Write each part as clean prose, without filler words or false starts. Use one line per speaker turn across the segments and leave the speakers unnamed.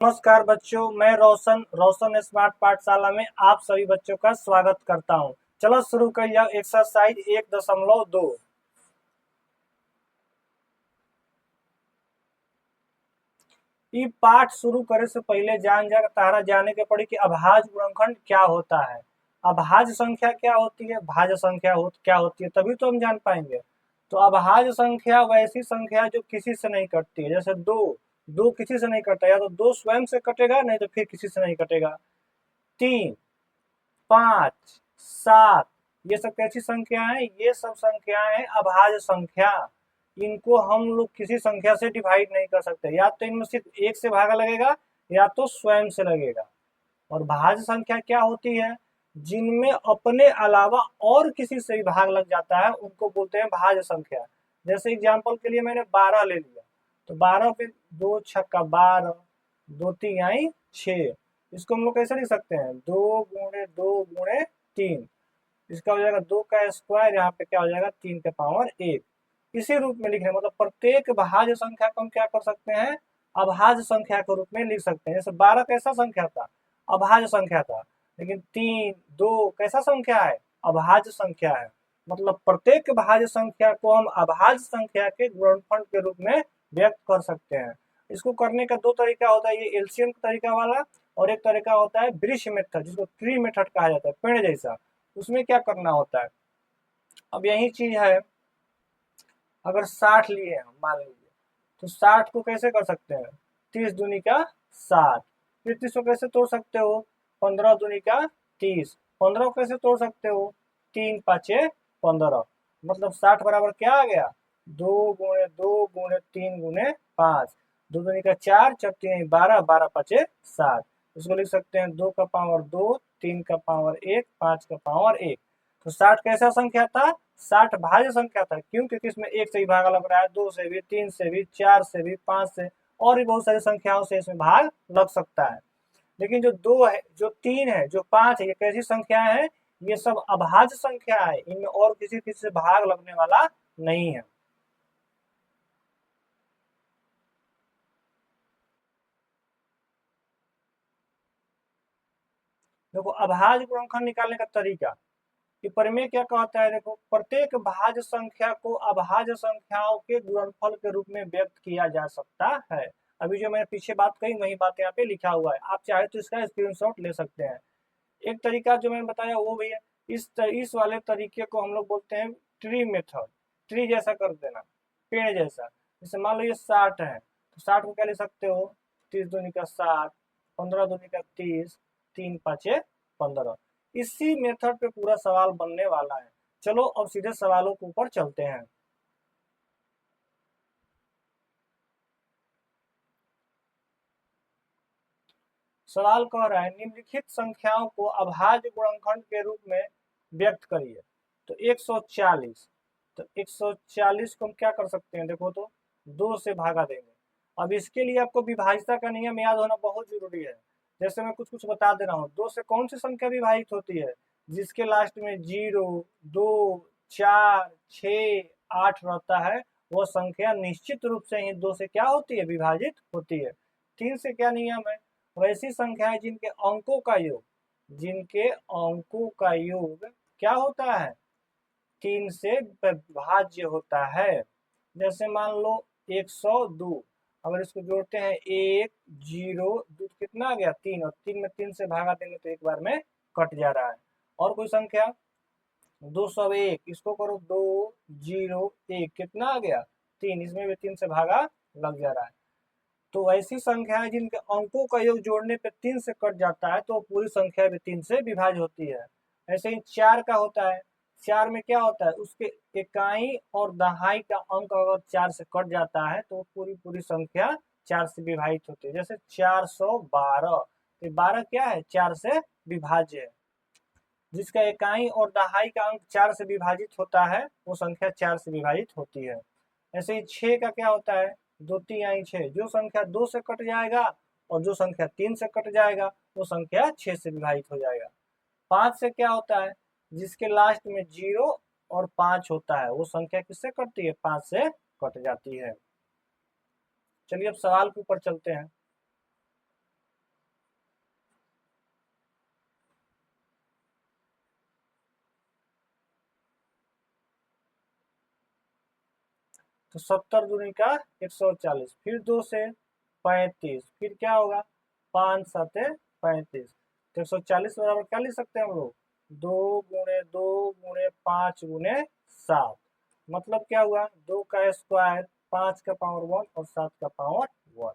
नमस्कार बच्चों, मैं रोशन स्मार्ट पाठशाला में आप सभी बच्चों का स्वागत करता हूं। चलो शुरू करिए एक्सरसाइज 1.2। ई पाठ शुरू करे से पहले तारा जाने के पड़ी कि अभाज्य गुणनखंड क्या होता है, अभाज्य संख्या क्या होती है, भाज्य संख्या क्या होती है, तभी तो हम जान पाएंगे। तो अभाज्य संख्या वैसी संख्या जो किसी से नहीं कटती है। जैसे दो दो किसी से नहीं कटा, या तो दो स्वयं से कटेगा, नहीं तो फिर किसी से नहीं कटेगा। 3, 5, 7, ये सब कैसी संख्या है? ये सब संख्याएं हैं अभाज्य संख्या। इनको हम लोग किसी संख्या से डिवाइड नहीं कर सकते, या तो इनमें सिर्फ एक से भागा लगेगा या तो स्वयं से लगेगा। और भाज्य संख्या क्या होती है? जिनमें अपने अलावा और किसी से भी भाग लग जाता है, उनको बोलते हैं भाज्य संख्या। जैसे एग्जांपल के लिए मैंने 12 ले लिया, तो 12 पे 2 छक्का 12, 2 3 आई 6। इसको हम लोग कैसे लिख सकते हैं? 2 × 2 × 3। इसका हो जाएगा 2 का स्क्वायर, यहाँ पे क्या हो जाएगा 3 के पावर 1। इसी रूप में लिख रहे हैं, मतलब प्रत्येक भाज्य संख्या को हम क्या कर सकते हैं? अभाज्य संख्या के रूप में लिख सकते हैं। जैसे 12 कैसा संख्या था? अभाज्य संख्या था। लेकिन 3, 2 कैसा संख्या है? अभाज्य संख्या है। मतलब प्रत्येक भाज्य संख्या को हम अभाज्य संख्या के गुणनफल के रूप में व्यक्त कर सकते हैं। इसको करने का दो तरीका होता है, ये एलसीएम तरीका वाला, और एक तरीका होता है ब्रिश मेथड, जिसको ट्री मेथड कहा जाता है, पेड़ जैसा। उसमें क्या करना होता है? अब यही चीज है, अगर 60 लिए हम मान लीजिए, तो 60 को कैसे कर सकते हैं? 30 दूनी का 60। फिर 30 को कैसे तोड़ सकते हो? 15 दूनी का 30। 15 को कैसे तोड़ सकते हो? 3 5 15। मतलब 60 बराबर क्या आ गया? 2 × 2 × 3 × 5। 2 दूनी का 4, 4 3 12, 12 5 7। इसको लिख सकते हैं 2 का पावर 2, 3 का पावर 1, 5 का पावर 1। तो 60 कैसा संख्या था? 60 भाज्य संख्या था। क्यों? क्योंकि इसमें एक से भी भाग लग रहा है, 2 से भी, 3 से भी, 4 से भी, 5 से, और भी बहुत सारी संख्याओं से इसमें भाग लग सकता है। लेकिन जो 2 है, जो 3 है, जो 5 है, ये कैसी संख्या है? ये सब अभाज्य संख्या है। इनमें और किसी से भाग लगने वाला नहीं है। देखो अभाज्य गुणनखंड निकालने का तरीका, कि प्रमेय क्या कहता है? देखो, प्रत्येक भाज्य संख्या को अभाज्य संख्याओं के गुणनफल के रूप में व्यक्त किया जा सकता है। अभी जो मैंने पीछे बात कही वही बात यहाँ पे लिखा हुआ है, आप चाहे तो इसका स्क्रीनशॉट ले सकते हैं। एक तरीका जो मैंने बताया वो भी है, इस वाले तरीके को हम लोग बोलते हैं ट्री मेथड। ट्री जैसा कर देना, पेड़ जैसा। जैसे मान लो ये 60 है, तो 60 को क्या लिख सकते हो? 30 दूनी का 60, 15 दूनी का 30, 3 5 15। इसी मेथड पे पूरा सवाल बनने वाला है। चलो अब सीधे सवालों के ऊपर चलते हैं। सवाल कह रहा है निम्नलिखित संख्याओं को अभाज्य गुणनखंड के रूप में व्यक्त करिए। तो 140, तो 140 को हम क्या कर सकते हैं? देखो तो 2 से भागा देंगे। अब इसके लिए आपको विभाज्यता का नियम याद होना बहुत जरूरी है। जैसे मैं कुछ कुछ बता दे रहा हूँ, 2 से कौन सी संख्या विभाजित होती है? जिसके लास्ट में 0, 2, 4, 6, 8 रहता है, वो संख्या निश्चित रूप से ही 2 से क्या होती है? विभाजित होती है। 3 से क्या नियम है? वैसी संख्याएं जिनके अंकों का योग क्या होता है? 3 से विभाज्य होता है। जैसे मान लो 102, अगर इसको जोड़ते हैं 1 0 2, कितना आ गया? 3, और 3 में 3 से भागा देंगे तो एक बार में कट जा रहा है। और कोई संख्या 201, इसको करो 2 0 1, कितना आ गया? 3, इसमें भी 3 से भागा लग जा रहा है। तो ऐसी संख्याएं जिनके अंकों का योग जोड़ने पे 3 से कट जाता है, तो पूरी संख्या भी 3 से विभाज्य होती है। ऐसे ही 4 का होता है। 4 में क्या होता है? उसके इकाई और दहाई का अंक अगर 4 से कट जाता है, तो पूरी पूरी संख्या 4 से विभाजित होती है। जैसे 412, तो 12 क्या है? 4 से विभाज्य है। जिसका इकाई और दहाई का अंक 4 से विभाजित होता है, वो संख्या 4 से विभाजित होती है। ऐसे ही 6 का क्या होता है? 2 3 आई 6, जो संख्या 2 से कट जाएगा और जो संख्या 3 से कट जाएगा, वो संख्या 6 से विभाजित हो जाएगा। 5 से क्या होता है? जिसके लास्ट में 0 और 5 होता है, वो संख्या किससे कटती है? 5 से कट जाती है। चलिए अब सवाल के ऊपर चलते हैं। तो 70 दूनी का 140, फिर 2 से 35, फिर क्या होगा 5 7 35। तो 140 बराबर क्या लिख सकते हैं हम लोग, 2 गुणे 5 मतलब क्या हुआ, 2 का स्क्वायर, 5 का पावर 1 और 7 का पावर 1।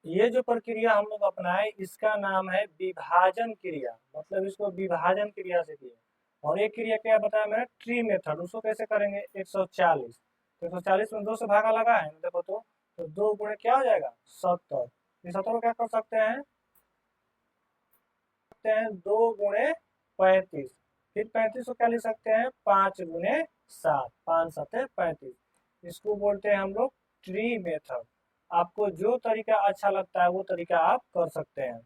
ये जो प्रक्रिया हम लोग अपनाए इसका नाम है विभाजन क्रिया, मतलब इसको विभाजन क्रिया से किया। और एक क्रिया क्या बताया मैंने, ट्री मेथड, उसको कैसे करेंगे 140, तो 140 में 2 से भागा लगा है देखो, तो 2 गुणे क्या हो जाएगा 70। इस 70 को क्या कर सकते हैं 2 गुणे 35, फिर 35 को क्या लिख सकते हैं 5 गुणे 7, 5 7 35। इसको बोलते हैं हम लोग ट्री मेथड। आपको जो तरीका अच्छा लगता है वो तरीका आप कर सकते हैं।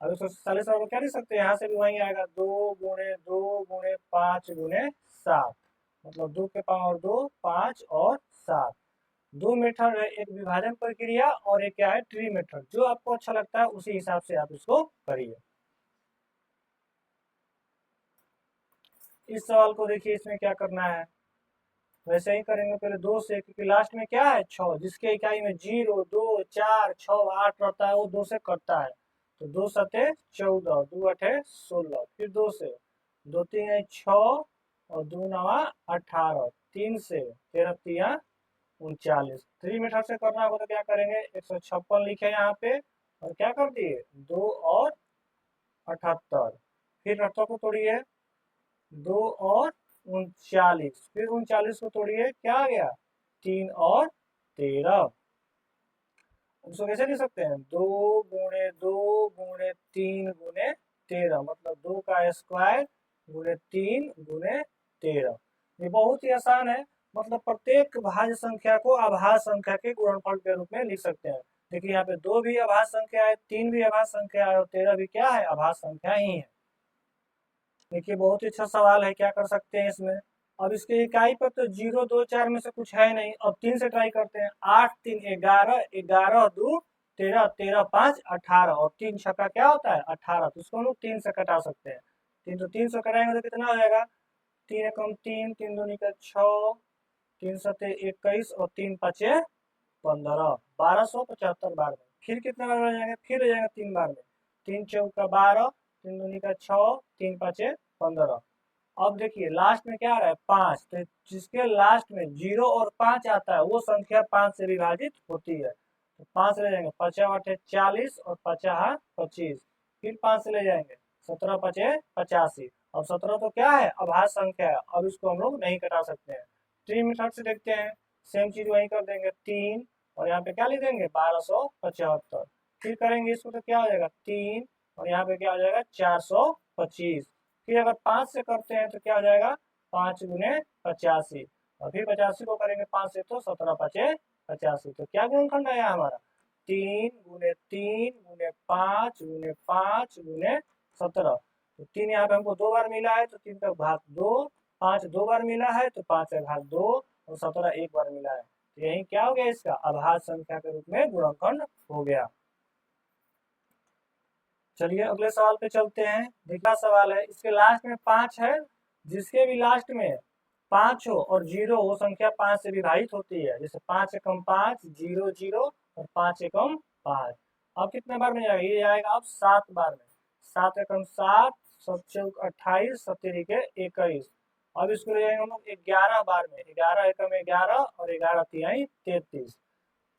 अब 140 को क्या लिख सकते हैं, यहाँ से भी वही आएगा 2 गुणे 5 गुणे 7, मतलब 2 के पावर 2, 5 और 7। दो मेथड है, एक विभाजन प्रक्रिया और एक क्या है ट्री मेथड। जो आपको अच्छा लगता है उसी हिसाब से आप इसको करिए। इस सवाल को देखिए, इसमें क्या करना है, वैसे ही करेंगे पहले 2 से, क्योंकि लास्ट में क्या है 6, जिसके इकाई में 0 2 4 6 8 रहता है वो 2 से कटता है। तो 2 सते 14, 2 अठे 16, फिर 2 से, 2 3 6 और 2 नवा 18, 3 से 13 तिया 39। 3 मीटर से करना होगा तो क्या करेंगे 156 लिखे यहाँ पे, और क्या कर दिए 2 और 78, फिर 78 को तोड़िए 2 और 39, फिर 39 को तोड़िए क्या आ गया 3 और 13। उसको कैसे लिख सकते हैं 2 गुणे 2 गुणे 3 गुणे 13, मतलब 2 का स्क्वायर गुणे 3 गुणे 13। ये बहुत ही आसान है, मतलब प्रत्येक भाज्य संख्या को अभाज्य संख्या के गुणनफल के रूप में लिख सकते हैं। देखिए यहाँ पे 2 भी अभाज्य संख्या है, 3 भी अभाज्य संख्या है और 13 भी क्या है अभाज्य संख्या ही है। देखिए बहुत ही अच्छा सवाल है, क्या कर सकते हैं इसमें। अब इसके इकाई पर तो 0 2 4 में से कुछ है नहीं, अब 3 से ट्राई करते हैं। 8 3 11, 11 2 13, 13 5 18, और 3 छक्का क्या होता है 18, तो इसको हम लोग 3 से कटा सकते हैं। 3 तो 3 से कटाएंगे तो कितना हो जाएगा 3 एकम 3, 3 दूनी का 6, 3 सते 21 और 3 5 15, 1275 बार में। फिर कितने बार में जाएंगे, फिर हो जाएगा 3 बार में, 3 चौका 12, 3 दूनी का 6, 3 5 15। अब देखिए लास्ट में क्या आ रहा है 5, तो जिसके लास्ट में 0 और 5 आता है वो संख्या 5 से विभाजित होती है। तो 5 से ले जाएंगे 5 8 40 और 50 25, फिर 5 से ले जाएंगे 17 5 85। अब 17 तो क्या है अभाज्य संख्या है, अब इसको हम लोग नहीं कटा सकते हैं। 3 मेथड से देखते हैं, सेम चीज वही कर देंगे 3, और यहाँ पे क्या लिख देंगे 1275। फिर करेंगे इसको तो क्या हो जाएगा 3, और यहाँ पे क्या हो जाएगा 425। फिर अगर 5 से करते हैं तो क्या हो जाएगा 5 गुने 85, और फिर 85 को करेंगे 5 से तो 17 5 85। तो क्या गुणनखंड आया हमारा 3 गुने 3 गुने 5 गुने 5 गुने 17। तो 3 यहाँ पे हमको 2 बार मिला है तो 3 का घात 2, 5 2 बार मिला है तो 5 का घात 2, और 17 1 बार मिला है। तो यही क्या हो गया इसका अभाज्य संख्या के रूप में गुणनखंड हो गया। चलिए अगले सवाल पे चलते हैं। दूसरा सवाल है, इसके लास्ट में 5 है, जिसके भी लास्ट में 5 हो और 0 हो संख्या 5 से विभाजित होती है। जैसे 5 एकम 5 0 0 और 5 एकम 5। अब कितने बार में जाएगा, ये आएगा अब 7 बार में। 7 एकम 7, 7 चौक 28, 7 तिरिके 21। अब इसको ले जाएंगे हम लोग 11 बार में। 11 एकम 11 और 11 तिहाई 33।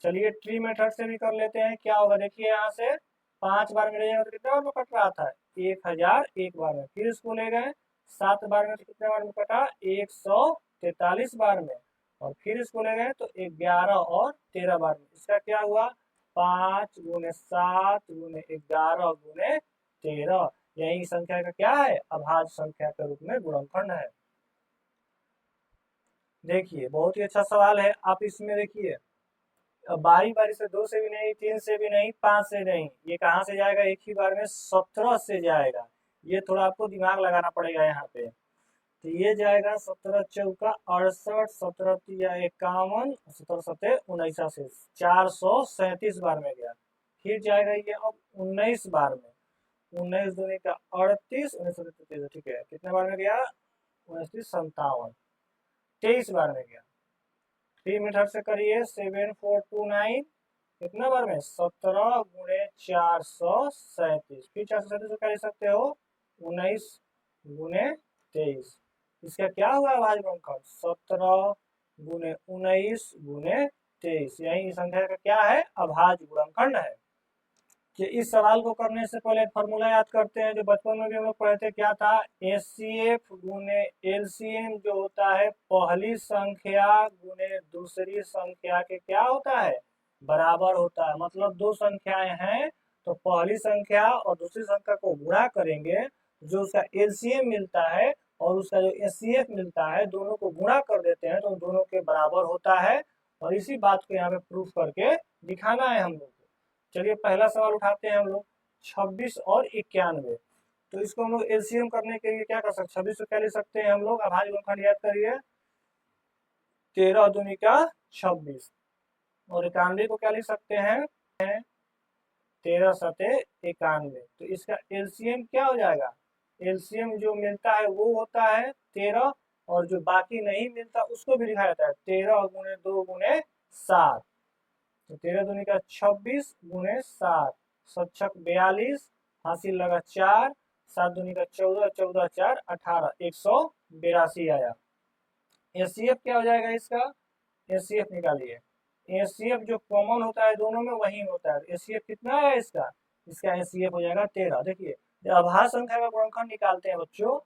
चलिए ट्री मेथड से भी कर लेते हैं, क्या होगा देखिए यहाँ से 5 बार में ले जाएंगे तो कितने बार में कट रहा था 1001 बार में। फिर इसको ले गए 7 बार में तो कितने बार में कटा 143 बार में, और फिर इसको ले गए तो 11 और 13 बार में। इसका क्या हुआ 5 गुने 7 गुने 11 गुने 13। यही संख्या का क्या है अभाज्य संख्या के रूप में गुणनखंड है। देखिए बहुत ही अच्छा सवाल है। आप इसमें देखिए बारी बारी से 2 से भी नहीं, 3 से भी नहीं, 5 से नहीं, ये कहाँ से जाएगा एक ही बार में 17 से जाएगा। ये थोड़ा आपको दिमाग लगाना पड़ेगा यहाँ पे। तो ये जाएगा 17 चौका 68, 17 तिया 51, 17 सते 19 से 437 बार में गया। फिर जाएगा ये अब 19 बार में, 19 दूनी का 38, 19 ठीक है कितने बार में गया 29 57। 23 बार में गया। 3 मीटर से करिए 7429 कितना बार में 17 गुणे 437, फिर 437 कर सकते हो 19 गुणे 23। इसका क्या हुआ भाज्य गुणनखंड 17 गुणे 19 गुणे 23, यही संख्या का क्या है अभाज्य गुणनखंड है। कि इस सवाल को करने से पहले फॉर्मूला याद करते हैं जो बचपन में भी हम लोग पढ़े थे, क्या था एचसीएफ गुने एलसीएम जो होता है पहली संख्या गुने दूसरी संख्या के क्या होता है बराबर होता है। मतलब दो संख्याएं हैं तो पहली संख्या और दूसरी संख्या को गुणा करेंगे, जो उसका एलसीएम मिलता है और उसका जो एचसीएफ मिलता है दोनों को गुणा कर देते हैं तो दोनों के बराबर होता है। और इसी बात को यहाँ पे प्रूफ करके दिखाना है हम लोग को। चलिए पहला सवाल उठाते हैं हम लोग 26 और 91। तो इसको हम लोग एलसीएम करने के लिए क्या कर सकते हैं 26 को क्या लिख सकते हैं हम लोग अभाज्य गुणनखंड याद करिए 13 दूनी का 26 और 91 को क्या लिख सकते हैं 13 सते 91। तो इसका एलसीएम क्या हो जाएगा एलसीएम जो मिलता है वो होता है 13 और जो बाकी नहीं मिलता उसको भी लिखा जाता है 13 गुणे 2 गुणे 7। तो 13 दूनी का 26 गुणे 7 सच्छक 42 हासिल लगा 4 7 दूनी का 14 14 4 18 182 आया। एचसीएफ क्या हो जाएगा इसका एचसीएफ निकालिए। एचसीएफ जो कॉमन होता है दोनों में वही होता है। एचसीएफ कितना है इसका एचसीएफ हो जाएगा 13। देखिए जब अभाज्य संख्या का गुणनखंड निकालते हैं बच्चों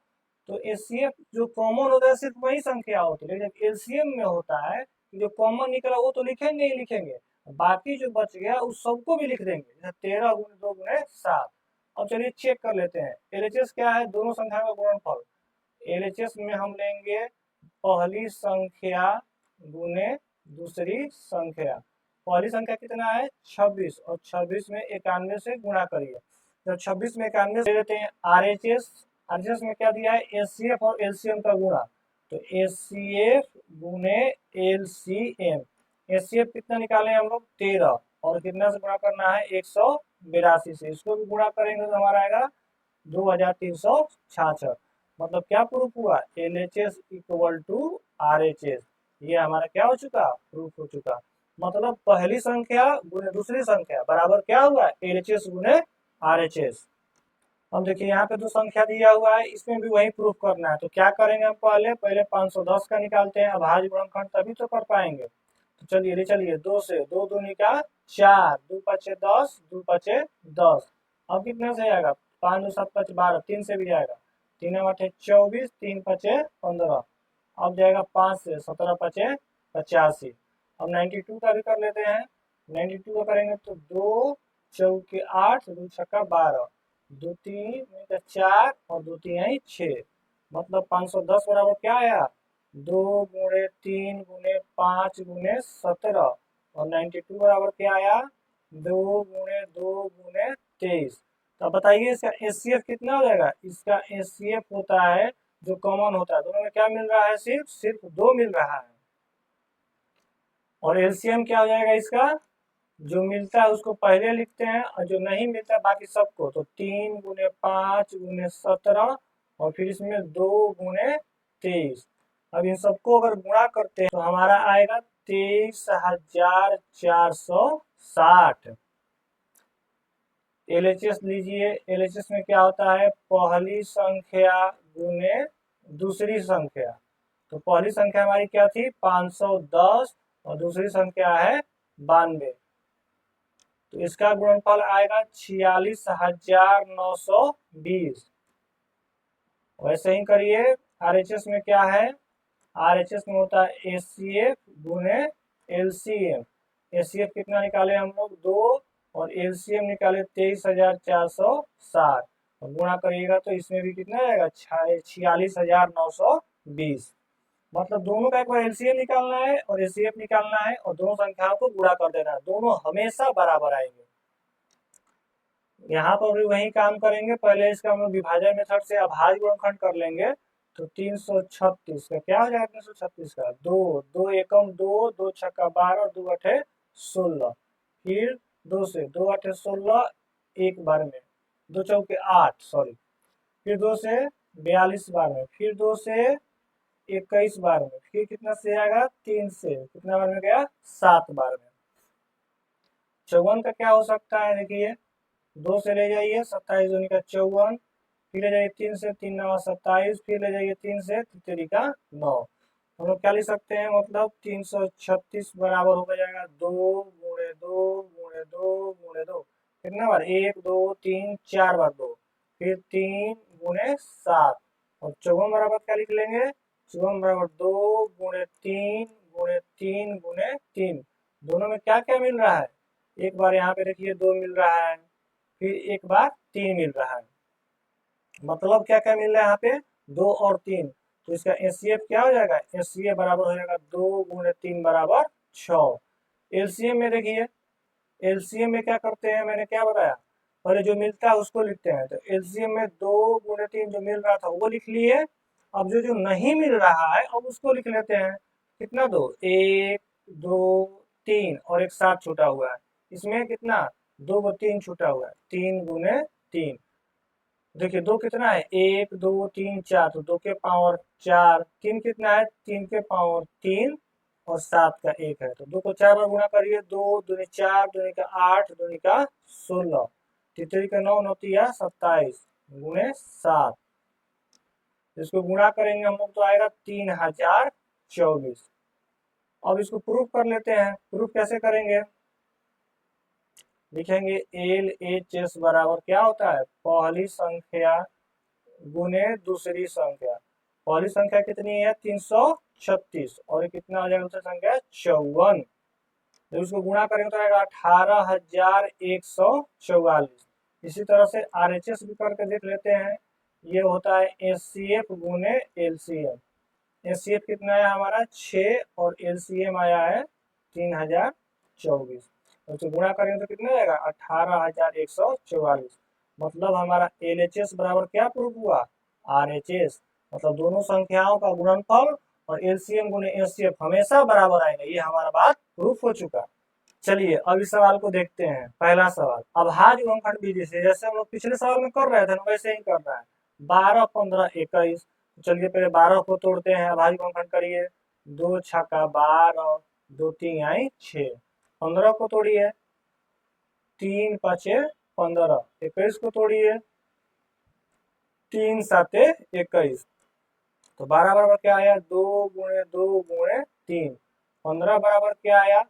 तो एचसीएफ जो कॉमन होता है सिर्फ वही संख्या होती है, लेकिन जब एलसीएम में होता है जो कॉमन निकला वो तो लिखेंगे ही लिखेंगे, बाकी जो बच गया उस सबको भी लिख देंगे जैसे 13 गुणे 2 गुणे 7। अब चलिए चेक कर लेते हैं एलएचएस क्या है दोनों संख्या का गुणनफल। एलएचएस में हम लेंगे पहली संख्या गुने दूसरी संख्या। पहली संख्या कितना है 26 और 26 में 91 से गुणा करिए। तो 26 में 91 से देते हैं आरएचएस। आरएचएस में क्या दिया है एचसीएफ और एलसीएम का गुणा, तो एचसीएफ गुने एलसीएम। एचसीएफ कितना निकाले हम लोग 13 और कितना से गुणा करना है 182 से, इसको भी गुणा करेंगे तो हमारा आएगा 2366। मतलब क्या प्रूफ हुआ एलएचएस इक्वल टू आरएचएस, ये हमारा क्या हो चुका प्रूफ हो चुका। मतलब पहली संख्या गुने दूसरी संख्या बराबर क्या हुआ एलएचएस गुने आरएचएस। अब देखिए यहाँ पे दो संख्या दिया हुआ है इसमें भी वही प्रूफ करना है, तो क्या करेंगे हम पहले 510 का निकालते हैं अभाज्य गुणनखंड तभी तो कर पाएंगे। तो चलिए चलिए 2 से 2 दूनी का 4 2 पचे 10 2 पचे 10। अब कितने से आएगा 5 2 7 5 12 3 से भी जाएगा 3 8 24 3 पचे 15। अब जाएगा 5 से 17 पचे 85। अब 92 का भी कर लेते हैं। 92 का करेंगे तो 2 चौके 8 2 छक्का 12 2 3 4 और 2 3 6। मतलब 510 बराबर क्या आया 2 गुणे 3 गुणे 5 गुणे 17 और 92 बराबर क्या आया 2 गुणे 2 गुणे 23। तो बताइए इसका एचसीएफ कितना हो जाएगा। इसका एचसीएफ होता है जो कॉमन होता है दोनों में क्या मिल रहा है सिर्फ 2 मिल रहा है। और एलसीएम क्या हो जाएगा इसका जो मिलता है उसको पहले लिखते हैं और जो नहीं मिलता बाकी सबको, तो 3 गुणे 5 गुणे 17 और फिर इसमें 2 गुणे 23। अब इन सबको अगर गुणा करते हैं तो हमारा आएगा 23,460। एलएचएस लीजिए एलएचएस में क्या होता है पहली संख्या गुने दूसरी संख्या। तो पहली संख्या हमारी क्या थी 510 और दूसरी संख्या है 92। तो इसका गुणनफल आएगा 46,920। वैसे ही करिए आरएचएस में क्या है आरएचएस में होता है एचसीएफ गुने एलसीएम। एचसीएफ कितना निकाले हम लोग 2 और एलसीएम निकाले 23,460 और गुणा करिएगा तो इसमें भी कितना आएगा 46,920। मतलब दोनों का एक बार एलसीएम निकालना है और एचसीएफ निकालना है और दोनों संख्याओं को गुणा कर देना है, दोनों हमेशा बराबर आएंगे। यहाँ पर भी वही काम करेंगे, पहले इसका हम लोग विभाजन मेथड से अभाज्य गुणनखंड कर लेंगे। तो 336 का क्या हो जाएगा 336 का 2 2 एकम 2 2 छक्का 12 2 अठे 16। फिर 2 से 2 अठे 16 एक बार में 2 चौके 8 सॉरी, फिर 2 से 42 बार में, फिर 2 से 21 बार में, फिर कितना से आएगा 3 से, कितना बार में गया 7 बार में। 54 का क्या हो सकता है, देखिए 2 से ले जाइए 27 दूनी का 54, फिर ले जाइए 3 से, 3 9 27, फिर ले जाइए 3 से, 3 का 9। हम लोग क्या लिख सकते हैं, मतलब 336 बराबर हो जाएगा 2 गुणे 2 गुणे 2 गुणे 2, कितना बार 1 2 3 4 बार 2, फिर 3 गुणे 7, और 54 बराबर क्या लिख लेंगे, 54 बराबर 2 गुणे 3 गुणे 3 गुणे 3। दोनों में क्या क्या मिल रहा है, एक बार यहाँ पे देखिए 2 मिल रहा है, फिर एक बार 3 मिल रहा है, मतलब क्या क्या मिल रहा है यहाँ पे 2 और 3, तो इसका एचसीएफ क्या हो जाएगा, एचसीएफ बराबर हो जाएगा 2 गुणे 3 बराबर 6। एलसीएम में देखिए, एलसीएम में क्या करते हैं, मैंने क्या बताया, पहले जो मिलता है उसको लिखते हैं, तो एलसीएम में 2 गुणे 3 जो मिल रहा था वो लिख लिए, अब जो जो नहीं मिल रहा है अब उसको लिख लेते हैं, कितना 2 1 2 3 और एक 7 छूटा हुआ है, इसमें कितना 2 को 3 छूटा हुआ है, 3 गुणे 3, देखिए 2 कितना है 1 2 3 4, तो 2 के पावर 4, 3 कितना है 3 के पावर 3, और 7 का 1 है, तो 2 को 4 बार गुणा करिए, 2 दूनी 4 दूनी का 8 दूनी का 16, तितरी का 9 9 27 गुणे 7, इसको गुणा करेंगे हम लोग तो आएगा 3024। अब इसको प्रूफ कर लेते हैं, प्रूफ कैसे करेंगे, लिखेंगे एल एच एस बराबर क्या होता है, पहली संख्या गुने दूसरी संख्या, पहली संख्या कितनी है 336, और ये कितना हो जाएगा दूसरी संख्या 54, जब इसको गुणा करेंगे तो आएगा 18144। इसी तरह से आरएचएस भी करके देख लेते हैं, ये होता है एचसीएफ गुने एलसीएम, एचसीएफ कितना है हमारा 6 और एलसीएम आया है 3024, तो गुणा करेंगे तो कितना आएगा 18144, मतलब हमारा एलएचएस बराबर क्या प्रूफ हुआ, आरएचएस, मतलब दोनों संख्याओं का गुणनफल और एलसीएम गुने एचसीएफ हमेशा बराबर आएगा, ये हमारा बात प्रूफ हो चुका। चलिए अब इस सवाल को देखते हैं, पहला सवाल, अभाज्य गुणनखंड विधि से, जैसे हम लोग पिछले सवाल में कर रहे थे ना वैसे ही करना है, 12 15 21, चलिए पहले 12 को तोड़ते हैं, अभाज्य गुणनखंड करिए, 2 छक्का 12, 2 3 आई 6, 15 को तोड़िए, 3 5 15, 21 को तोड़िए, 3 7 21, तो 12 बराबर क्या आया 2 गुणे 2 गुणे 3, 15 बराबर क्या आया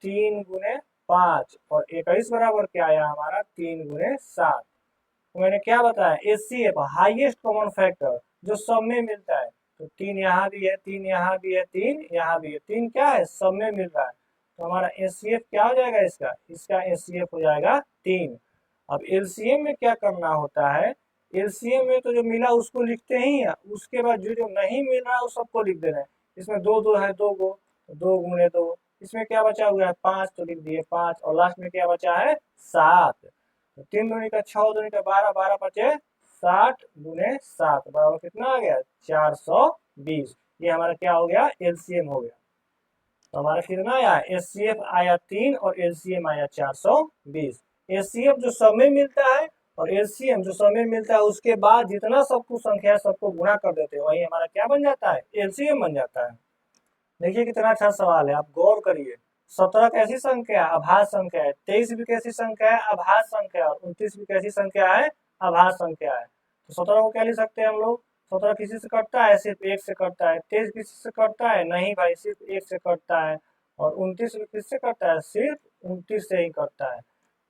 3 गुणे 5, और 21 बराबर क्या आया हमारा 3 गुणे 7। तो मैंने क्या बताया, एचसीएफ हाईएस्ट कॉमन फैक्टर जो सब में मिलता है, तो 3 यहाँ भी है, 3 यहाँ भी है, 3 यहाँ भी है, 3 क्या है सब में मिल रहा है, तो हमारा एचसीएफ क्या हो जाएगा, इसका इसका एचसीएफ हो जाएगा 3। अब एलसीएम में क्या करना होता है, एलसीएम में तो जो मिला उसको लिखते ही है, उसके बाद जो जो नहीं मिल रहा है उस सबको लिख देना है, इसमें 2 2 है 2 को, 2 गुणे 2, इसमें क्या बचा हुआ है 5, तो लिख दिए 5, और लास्ट में क्या बचा है 7, तो 3 दूनी का 6 दूनी का 12, 12 बचे 60 गुने 7 बराबर कितना आ गया 420, ये हमारा क्या हो गया एलसीएम हो गया, तो हमारा कितना आया एचसीएफ आया 3 और एलसीएम आया 420। एचसीएफ जो सब में मिलता है और एलसीएम जो सब में मिलता है उसके बाद जितना सबको संख्या है सबको गुणा कर देते हैं, वही हमारा क्या बन जाता है एलसीएम बन जाता है। देखिए कितना अच्छा सवाल है, आप गौर करिए, 17 कैसी संख्या है अभाज्य संख्या है, 23 भी कैसी संख्या है अभाज्य संख्या है, और 29 भी कैसी संख्या है अभाज्य संख्या है, तो 17 को क्या लिख सकते हैं हम लोग, 17 किसी से कटता है सिर्फ 1 से कटता है, 23 किसी से कटता है नहीं भाई सिर्फ 1 से कटता है, और 29 भी किससे कटता है सिर्फ 29 से ही कटता है।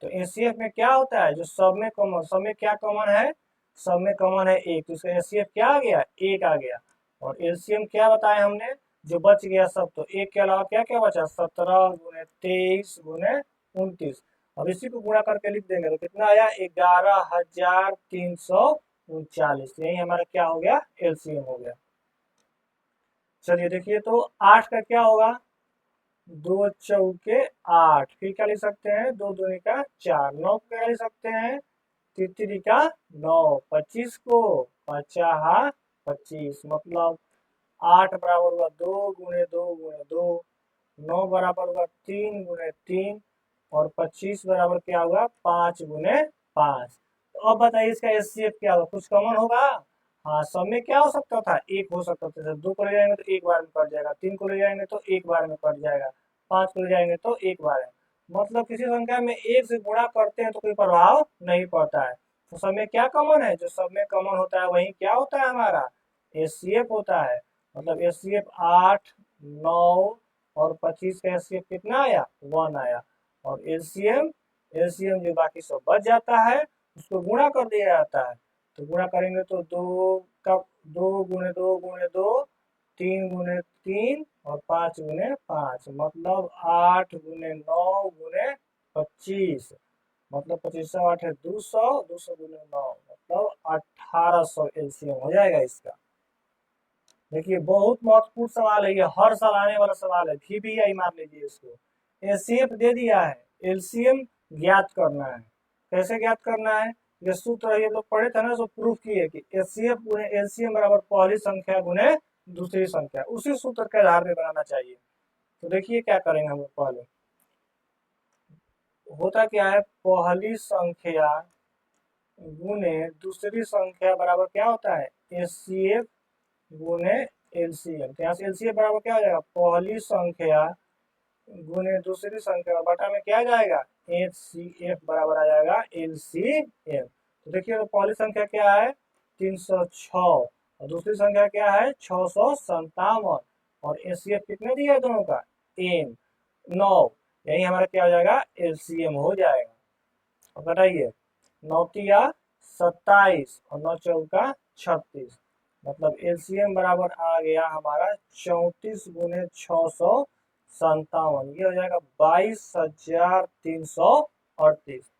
तो एचसीएफ में क्या होता है जो सब में कॉमन, सब में क्या कॉमन है, सब में कॉमन है 1, तो इसका एचसीएफ क्या आ गया 1 आ गया, और एलसीएम क्या बताया हमने जो बच गया सब, तो 1 के अलावा क्या क्या बचा 17 गुने 23 गुने 29, अब इसी को गुणा करके लिख देंगे तो कितना आया 11339, यही हमारा क्या हो गया एलसीएम हो गया। चलिए देखिए तो 8 का क्या होगा 2 चौके 8, फिर क्या लिख सकते हैं 2 दूनी का 4, 9 को क्या लिख सकते हैं तितरी का 9, 25 को 50 25, मतलब 8 बराबर हुआ 2 गुणे 2 गुणे 2, 9 बराबर हुआ 3 गुणे 3, और 25 बराबर क्या हुआ 5 गुणे 5। तो अब बताइए इसका एचसीएफ क्या होगा, कुछ कॉमन होगा, हाँ, सब में क्या हो सकता था, एक हो सकता था। जैसे 2 को ले जाएंगे तो एक बार में कट जाएगा, 3 को ले जाएंगे तो एक बार में कट जाएगा, 5 को ले जाएंगे तो एक बार है। मतलब किसी संख्या में एक से गुणा करते हैं तो कोई प्रभाव नहीं पड़ता है। तो सब में क्या कॉमन है, जो सब में कॉमन होता है वही क्या होता है हमारा, एचसीएफ होता है। मतलब एचसीएफ 8, 9 और 25 का एचसीएफ कितना आया, 1 आया। और एलसीएम, एलसीएम जो बाकी सब बच जाता है उसको गुणा कर दिया जाता है। तो गुणा करेंगे तो 2 का 2 गुणे 2 गुणे 2, 3 गुणे 3 और 5 गुणे 5, मतलब 8 गुणे 9 गुणे 25। मतलब 25 8 है 200, 200 गुने 9 मतलब 1800 एलसीएम हो जाएगा इसका। देखिए बहुत महत्वपूर्ण सवाल है ये, हर साल आने वाला सवाल है, VBI मान लीजिए इसको। एचसीएफ दे दिया है, एलसीएम ज्ञात करना है। कैसे ज्ञात करना है, ये सूत्र ये लोग पढ़े थे ना, तो प्रूफ किए कि एचसीएफ गुने एलसीएम बराबर पहली संख्या गुने दूसरी संख्या, उसी सूत्र के आधार में बनाना चाहिए। तो देखिए क्या करेंगे हम लोग, पहले होता क्या है, पहली संख्या गुने दूसरी संख्या बराबर क्या होता है, एचसीएफ गुने एलसीएम। तो यहाँ से एलसीएम बराबर क्या हो जाएगा, पहली संख्या गुने दूसरी संख्या बटा में क्या आ जाएगा, एचसीएफ बराबर आ जाएगा एलसीएम। तो देखिए तो पहली संख्या क्या है 306 और दूसरी संख्या क्या है 657, और एचसीएफ कितने दिया है दोनों का, एन 9। यही हमारा क्या हो जाएगा, एलसीएम हो जाएगा। अब बताइए 9 तिया 27 और 9 चौका 36, मतलब एलसीएम बराबर आ गया हमारा 34 गुने 657, ये हो जाएगा 22,338।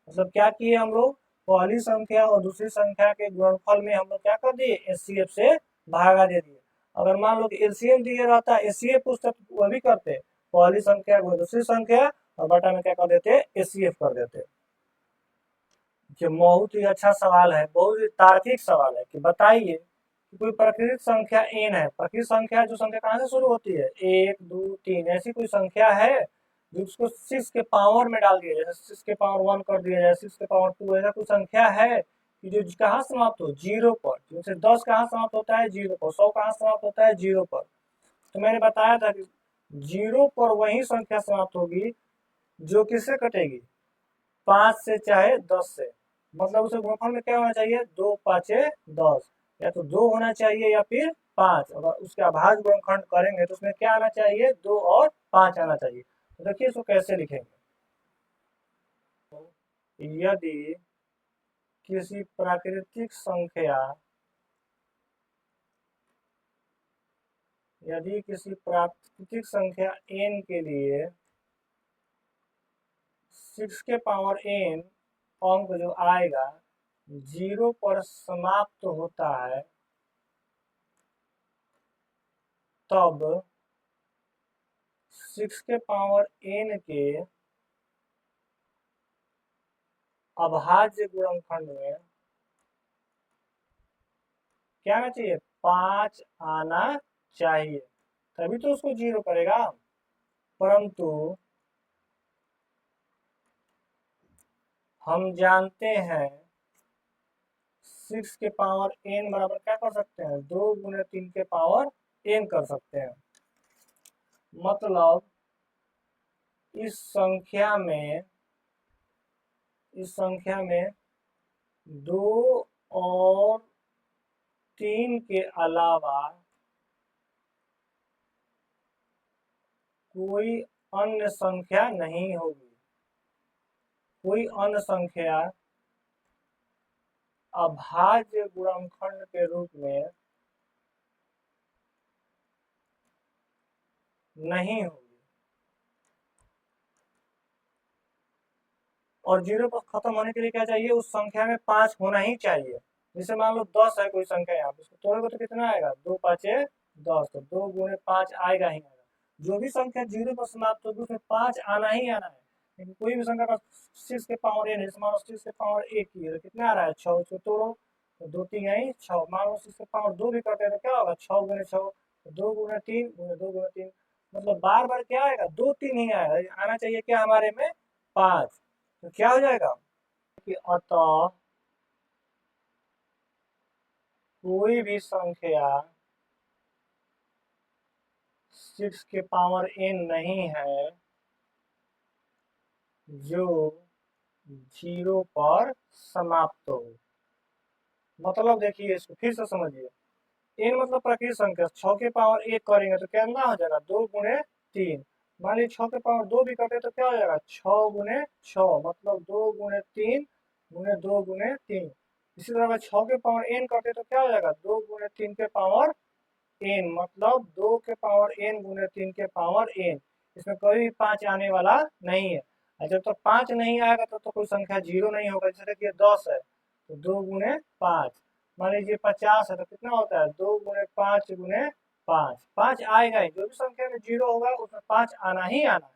मतलब क्या किए हम लोग, पहली संख्या और दूसरी संख्या के गुणनफल में हम लोग क्या कर दिए, एचसीएफ से भागा दे दिए। अगर मान लो कि एलसीएम दिए रहता, एचसीएफ पूछता तो वह भी करते, पहली संख्या गुणे दूसरी संख्या और बटा में क्या कर देते, एचसीएफ कर देते। ये बहुत ही अच्छा सवाल है, बहुत ही तार्किक सवाल है कि बताइए कि कोई प्राकृतिक संख्या n है, प्राकृतिक संख्या जो संख्या कहाँ से शुरू होती है, 1 2 3, ऐसी कोई संख्या है जो उसको 6 के पावर में डाल दिया जाए, 6 के पावर 1 कर दिया जाए, 6 के पावर 2, ऐसा कोई संख्या है कि जो कहाँ समाप्त हो, जीरो पर। जैसे 10 कहाँ समाप्त होता है, जीरो पर। 100 कहाँ समाप्त होता है, जीरो पर। तो मैंने बताया था कि जीरो पर वही संख्या समाप्त होगी जो किससे कटेगी, 5 से चाहे 10 से। मतलब उसे गुणनफल में क्या होना चाहिए, 2 5 10, या तो 2 होना चाहिए या फिर 5। अगर उसके अभाज्य गुणनखंड करेंगे तो उसमें क्या आना चाहिए, 2 और 5 आना चाहिए। तो देखिए इसको कैसे लिखेंगे, यदि किसी प्राकृतिक संख्या, यदि किसी प्राकृतिक संख्या n के लिए 6 के पावर n अंक जो आएगा जीरो पर समाप्त होता है, तब 6 के पावर n के अभाज्य गुणनखंड में क्या आना चाहिए, 5 आना चाहिए, तभी तो उसको जीरो करेगा। परंतु हम जानते हैं 6 के पावर n बराबर क्या कर सकते हैं, 2 गुने 3 के पावर n कर सकते हैं। मतलब इस संख्या में, इस संख्या में 2 और 3 के अलावा कोई अन्य संख्या नहीं होगी, कोई अन्य संख्या अभाज्य गुणनखंड के रूप में नहीं होगी। और जीरो पर खत्म होने के लिए क्या चाहिए, उस संख्या में 5 होना ही चाहिए। जैसे मान लो 10 है कोई संख्या, यहाँ पे तोड़ेगा तो कितना आएगा, 2 5 10, तो 2 गुणे 5 आएगा ही आएगा। जो भी संख्या जीरो पर समाप्त होगी उसमें 5 आना ही आना है। लेकिन कोई भी संख्या का 6 के पावर n है, जैसे मान लो 6 के पावर 1 की है तो कितना आ रहा है, 6, उसको तोड़ो तो 2 3 है 6। मान लो 6 के पावर 2 भी करते हैं तो क्या होगा, 6 गुणे 6, 2 गुणे 3 गुणे 2 गुणे 3, मतलब बार बार क्या आएगा, 2 3 ही आएगा, आना चाहिए क्या हमारे में, 5। तो क्या हो जाएगा कि अतः कोई भी संख्या 6 के पावर n नहीं है जो 0 पर समाप्त हो। मतलब देखिए, इसको फिर से समझिए। n मतलब प्राकृतिक संख्या, 6 के पावर 1 करेंगे तो कितना हो जाएगा, 2 गुणे 3। मान लीजिए 6 के पावर 2 भी करते तो क्या हो जाएगा, 6 गुणे 6, मतलब 2 गुणे 3 गुणे 2 गुणे 3। इसी तरह अगर 6 के पावर n करते तो क्या हो जाएगा, 2 गुणे 3 के पावर n, मतलब 2 के पावर n गुणे 3 के पावर n। इसमें कोई भी 5 आने वाला नहीं है। और जब तक 5 नहीं आएगा तब तो कोई संख्या 0 नहीं होगा। जैसे कि 10 है तो 2 गुणे 5। मान लीजिए 50 है तो कितना होता है, 2 गुणे 5 गुणे 5। 5 आएगा ही, जो भी संख्या में 0 होगा उसमें 5 आना ही आना है।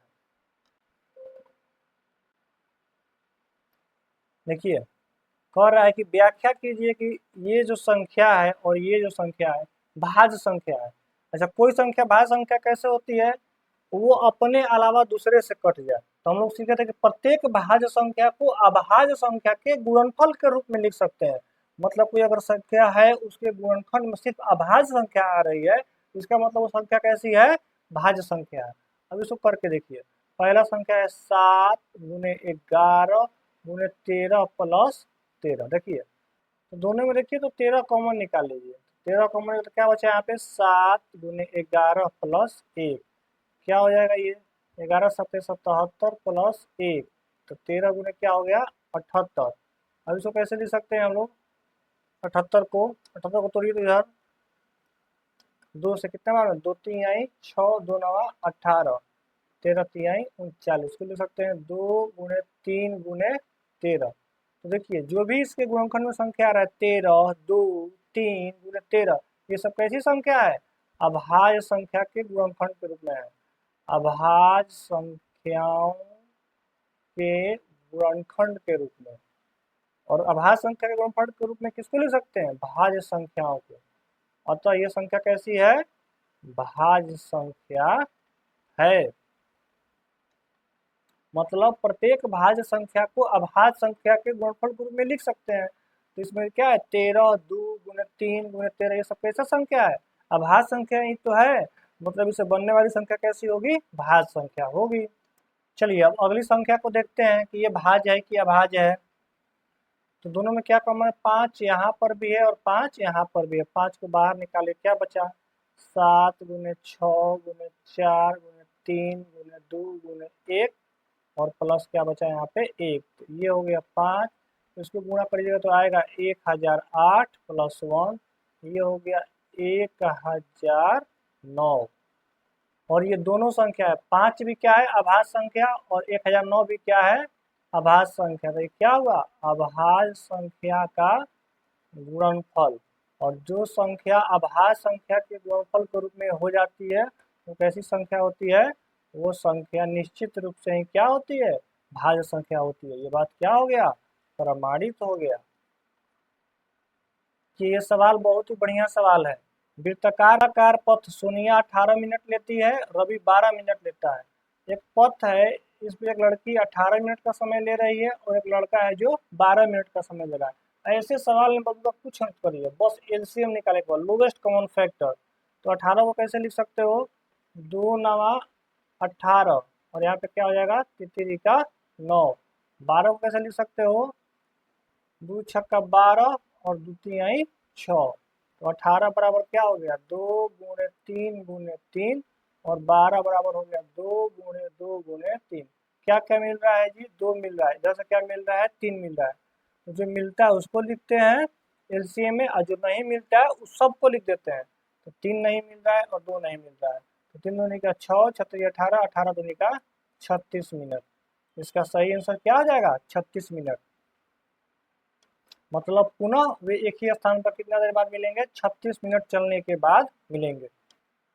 देखिए, कह रहा है कि व्याख्या कीजिए कि ये जो संख्या है और ये जो संख्या है भाज्य संख्या है। अच्छा, कोई संख्या भाज्य संख्या कैसे होती है, वो अपने अलावा दूसरे से कट जाए। तो हम लोग सीखे थे कि प्रत्येक भाज्य संख्या को अभाज्य संख्या के गुणनफल के रूप में लिख सकते हैं। मतलब कोई अगर संख्या है उसके गुणनफल में सिर्फ अभाज्य संख्या आ रही है, इसका मतलब वो संख्या कैसी है, भाज्य संख्या है। अब इसको करके देखिए। पहला संख्या है 7 गुणे 11 गुणे 13 प्लस 13। देखिए, तो दोनों में देखिए तो 13 कॉमन निकाल लीजिए। 13 कॉमन तो क्या बचा यहाँ पे, 7 गुणे 11 प्लस 1। क्या हो जाएगा ये, 11 सत्ते 77 प्लस 1। तो 13 गुने क्या हो गया, 78। अब इसको कैसे लिख सकते हैं हम लोग, 78 को तोड़िए तो इधर 2 से कितने बार, 2 3 आई 6, 2 9 18, 13 3 आई 39 को लिख सकते हैं 2 गुणे 3 गुणे 13। तो देखिए, जो भी इसके गुणनखंड में संख्या आ रहा है 13, 2, 3 गुणे 13, ये सब कैसी संख्या है, अभाज्य संख्या के गुणनखंड के रूप में है। अभाज्य संख्याओं के गुणनखंड के रूप में। और अभाज्य संख्या के गुणनखंड के रूप में किसको लिख सकते हैं, भाज्य संख्याओं को। अतः यह संख्या कैसी है, भाज्य संख्या है। मतलब प्रत्येक भाज्य संख्या को अभाज्य संख्या के गुणनफल के रूप में लिख सकते हैं। तो इसमें क्या है, 13, 2 गुणे 3 गुणे 13, ये सब कैसा संख्या है, अभाज्य संख्या ही तो है। मतलब इसे बनने वाली संख्या कैसी होगी, भाज्य संख्या होगी। चलिए अब अगली संख्या को देखते हैं कि ये भाज्य है कि अभाज्य है। तो दोनों में क्या कॉमन है, 5 यहाँ पर भी है और 5 यहाँ पर भी है। 5 को बाहर निकाले, क्या बचा, 7 गुणे 6 गुणे 4 गुणे 3 गुणे 2 गुणे 1 और प्लस क्या बचा यहाँ पे 1। तो ये हो गया 5। इसको गुणा करिएगा तो आएगा 1008 प्लस 1, ये हो गया 1009। और ये दोनों संख्या है, 5 भी क्या है, अभाज्य संख्या, और 1009 भी क्या है, अभाज्य संख्या। तो ये क्या हुआ, अभाज्य संख्या का गुणनफल। और जो संख्या अभाज्य संख्या के गुणनफल के रूप में हो जाती है वो कैसी संख्या होती है, वो संख्या निश्चित रूप से ही क्या होती है, भाज्य संख्या होती है। ये बात क्या हो गया, प्रमाणित हो गया। कि ये सवाल बहुत ही बढ़िया सवाल है। वृत्ताकार आकार पथ सोनिया 18 मिनट लेती है, रवि 12 मिनट लेता है। एक पथ है, इस पे एक लड़की 18 मिनट का समय ले रही है और एक लड़का है जो 12 मिनट का समय ले रहा है। ऐसे सवाल में बबुआ कुछ मत करिए, बस एलसीएम निकाले के बाद लोवेस्ट कॉमन फैक्टर। तो 18 को कैसे लिख सकते हो, 2 नवा 18, और यहाँ पे क्या हो जाएगा, तितरी का 9। 12 को कैसे लिख सकते हो, 2 छक्का 12 और 2 तिहाई 6। तो 18 बराबर क्या हो गया, 2 गुणे 3 गुणे 3, और 12 बराबर हो गया 2 गुणे 2 गुणे 3। क्या क्या मिल रहा है जी, 2 मिल रहा है, इधर से क्या मिल रहा है, 3 मिल रहा है। तो जो मिलता है उसको लिखते हैं एलसीएम में, और जो नहीं मिलता है उस सबको लिख देते हैं। तो 3 नहीं मिल रहा है और 2 नहीं मिल रहा है, तो 3 दूनी का 6, 6 18, 18 दूनी का 36 मिनट। इसका सही आंसर क्या हो जाएगा, 36 मिनट। मतलब पुनः वे एक ही स्थान पर कितना देर बाद मिलेंगे, 36 मिनट चलने के बाद मिलेंगे।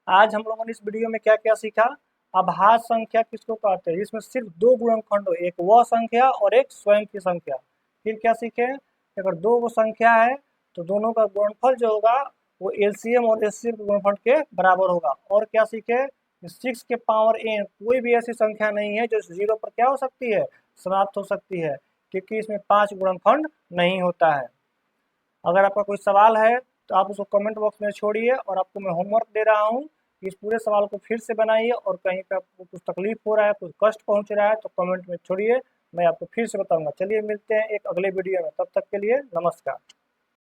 आज हम लोगों ने इस वीडियो में क्या क्या सीखा, अभाज्य संख्या किसको कहते हैं, जिसमें सिर्फ दो गुणनखंड हो, एक वह संख्या और एक स्वयं की संख्या। फिर क्या सीखे, अगर दो वो संख्या है तो दोनों का गुणनफल जो होगा वो एलसीएम और एचसीएफ के गुणनफल के बराबर होगा। और क्या सीखे, 6 के पावर n कोई भी ऐसी संख्या नहीं है जो 0 पर क्या हो सकती है, समाप्त हो सकती है, क्योंकि इसमें 5 गुणनखंड नहीं होता है। अगर आपका कोई सवाल है तो आप उसको कमेंट बॉक्स में छोड़िए, और आपको मैं होमवर्क दे रहा हूँ कि इस पूरे सवाल को फिर से बनाइए, और कहीं पे आपको कुछ तकलीफ हो रहा है, कुछ कष्ट पहुँच रहा है तो कमेंट में छोड़िए, मैं आपको फिर से बताऊंगा। चलिए मिलते हैं एक अगले वीडियो में, तब तक के लिए नमस्कार।